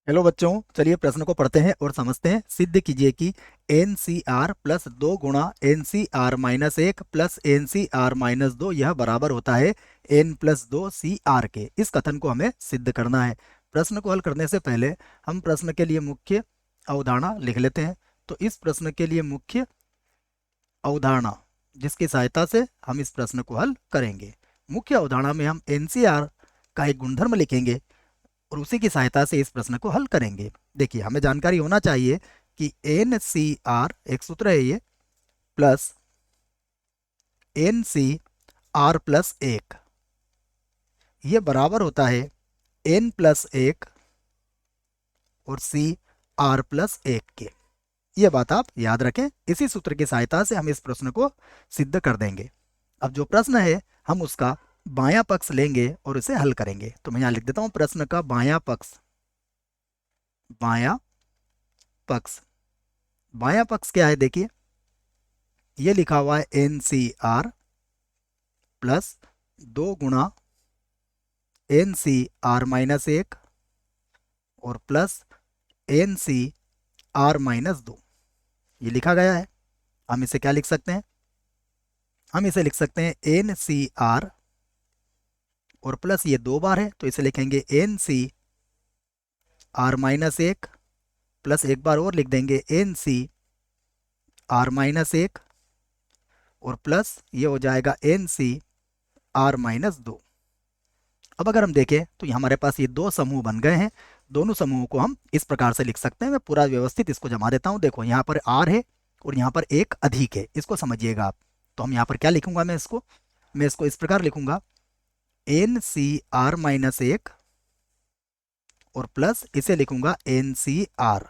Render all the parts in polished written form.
Hello बच्चों, चलिए प्रश्न को पढ़ते हैं और समझते हैं। सिद्ध कीजिए कि एन सी आर प्लस 2 गुणा N C R minus 1 plus N C R minus 2 यह बराबर होता है एन प्लस 2 सी आर के। इस कथन को हमें सिद्ध करना है। प्रश्न को हल करने से पहले हम प्रश्न के लिए मुख्य अवधारणा लिख लेते हैं। तो इस प्रश्न के लिए मुख्य अवधारणा जिसकी सहायता से हम इस प्रश्न को हल करेंगे, मुख्य अवधारणा में हम एन सी आर का एक गुणधर्म लिखेंगे और उसी की सहायता से इस प्रश्न को हल करेंगे। देखिए, हमें जानकारी होना चाहिए कि एन सी आर एक सूत्र है ये, plus N C R plus 1, ये बराबर होता है एन प्लस 1 और सी आर प्लस 1 के। ये बात आप याद रखें। इसी सूत्र की सहायता से हम इस प्रश्न को सिद्ध कर देंगे। अब जो प्रश्न है हम उसका बायां पक्ष लेंगे और इसे हल करेंगे। तो मैं यहां लिख देता हूं प्रश्न का बायां पक्ष। बायां पक्ष, बायां पक्ष क्या है? देखिए, ये लिखा हुआ है एन सी आर प्लस 2 गुणा एन सी आर माइनस 1 और plus N C R minus 2, ये लिखा गया है। हम इसे क्या लिख सकते हैं? हम इसे लिख सकते हैं एन सी आर और प्लस ये 2 बार है तो इसे लिखेंगे N C R minus 1 plus एक बार और लिख देंगे एन सी आर माइनस 1 और प्लस ये हो जाएगा एन सी आर माइनस 2। अब अगर हम देखें तो हमारे पास ये दो समूह बन गए हैं। दोनों समूहों को हम इस प्रकार से लिख सकते हैं। मैं पूरा व्यवस्थित इसको जमा देता हूं। देखो, यहाँ पर आर है और यहाँ पर एक अधिक है, इसको समझिएगा आप। तो हम यहाँ पर क्या लिखूंगा? मैं इसको इस प्रकार लिखूंगा एन सी आर माइनस 1 और प्लस इसे लिखूंगा एन सी आर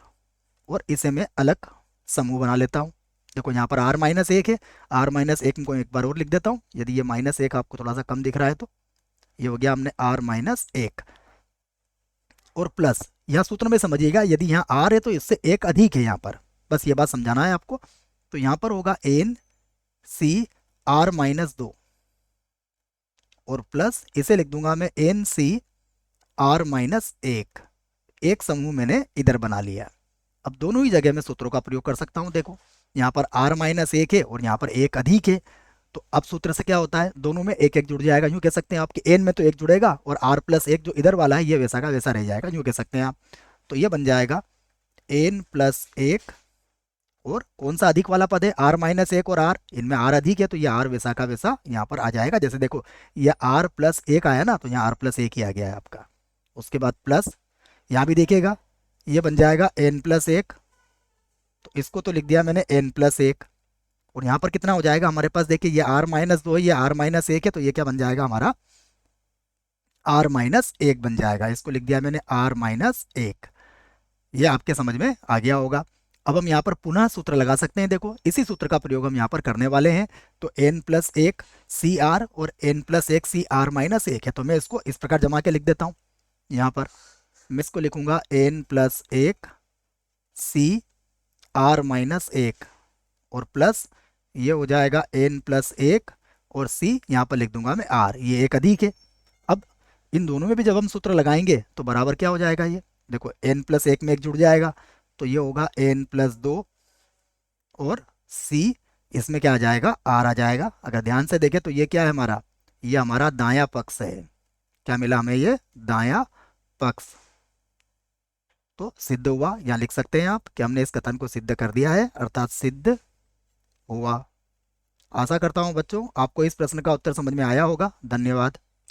और इसे मैं अलग समूह बना लेता हूँ। देखो, यहाँ पर आर माइनस 1 है, आर माइनस 1 को एक बार और लिख देता हूँ। यदि ये माइनस 1 आपको थोड़ा सा कम दिख रहा है तो ये हो गया हमने आर माइनस 1 और प्लस यहाँ सूत्र में समझिएगा, यदि यहाँ आर है तो इससे एक अधिक है यहाँ पर, बस ये बात समझाना है आपको। तो यहाँ पर होगा एन सी आर माइनस 2 और प्लस इसे लिख दूंगा मैं एन सी आर माइनस 1। एक समूह मैंने इधर बना लिया। अब दोनों ही जगह मैं सूत्रों का प्रयोग कर सकता हूँ। देखो, यहाँ पर आर माइनस 1 है और यहाँ पर एक अधिक है। तो अब सूत्र से क्या होता है? दोनों में एक एक जुड़ जाएगा। यूं कह सकते हैं आपके एन में तो एक जुड़ेगा और आर प्लस 1 जो इधर वाला है ये वैसा का वैसा रह जाएगा, यूं कह सकते हैं आप। तो ये बन जाएगा एन प्लस 1 और कौन सा अधिक वाला पद है? आर माइनस 1 और आर, इनमें आर अधिक है तो ये आर वैसा का वैसा यहाँ पर आ जाएगा। जैसे देखो, ये आर प्लस 1 आया ना, तो यहाँ आर प्लस 1 ही आ गया है आपका। उसके बाद प्लस यहाँ भी देखिएगा, ये बन जाएगा एन प्लस 1। तो इसको तो लिख दिया मैंने एन प्लस 1 और यहाँ पर कितना हो जाएगा हमारे पास? देखिए, ये आर माइनस 2 है, ये आर माइनस 1 है, तो ये क्या बन जाएगा हमारा? आर माइनस 1 बन जाएगा। इसको लिख दिया मैंने आर माइनस 1। ये आपके समझ में आ गया होगा। अब हम यहाँ पर पुनः सूत्र लगा सकते हैं। देखो, इसी सूत्र का प्रयोग हम यहाँ पर करने वाले हैं। तो एन प्लस 1 सी आर और N plus 1 C R minus 1 है, तो मैं इसको इस प्रकार जमा के लिख देता हूँ। यहाँ पर मैं इसको लिखूंगा N plus 1 C R minus 1 और प्लस ये हो जाएगा एन प्लस 1 और सी यहाँ पर लिख दूंगा मैं आर, ये एक अधिक है। अब इन दोनों में भी जब हम सूत्र लगाएंगे तो बराबर क्या हो जाएगा? ये देखो, एन प्लस 1 में एक जुड़ जाएगा तो ये होगा एन प्लस 2 और सी इसमें क्या आ जाएगा? आर आ जाएगा। अगर ध्यान से देखें तो ये क्या है हमारा? ये हमारा दायां पक्ष है। क्या मिला हमें? ये दायां पक्ष। तो सिद्ध हुआ, यहाँ लिख सकते हैं आप कि हमने इस कथन को सिद्ध कर दिया है, अर्थात सिद्ध हुआ। आशा करता हूं बच्चों आपको इस प्रश्न का उत्तर समझ में आया होगा। धन्यवाद।